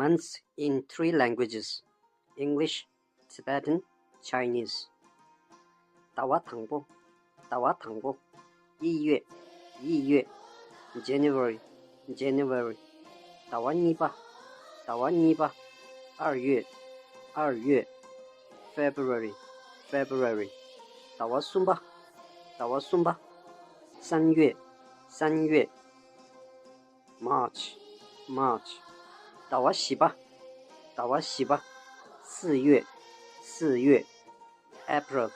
months in 3 languages: English, Tibetan, Chinese. 打我糖不？打我糖不？1月1月 January January. 打我你吧？打我你吧？2月2月 February February. 打我送吧？打我送吧？3月3月 March March. 打我洗吧？打我洗吧？4月4月 April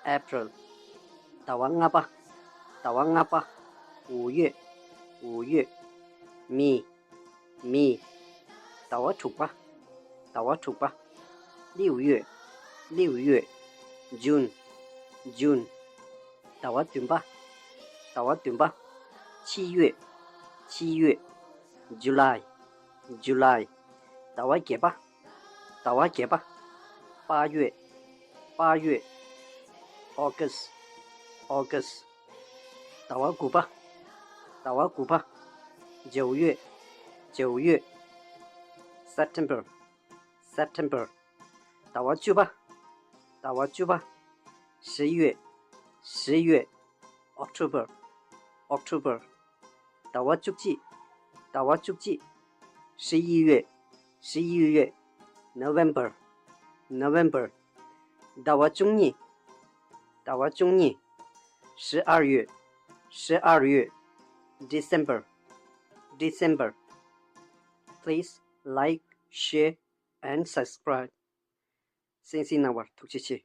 April. 打我啊吧？打我啊吧？5月5月 Me Me. 打我土吧？打我土吧？6月6月 June June. 打我短吧？打我短吧？7月7月 July July. 打我给吧？打我给吧？8月8月 August August. 打我鼓吧？打我鼓吧？9月9月 September September. 打我揪吧？打我揪吧？10月10月 October October. 打我足迹？打我足迹？11月11月 November November. 打我中意？打我中意？12月12月 December December. Please like, share and subscribe. Sin nawar tukchichi.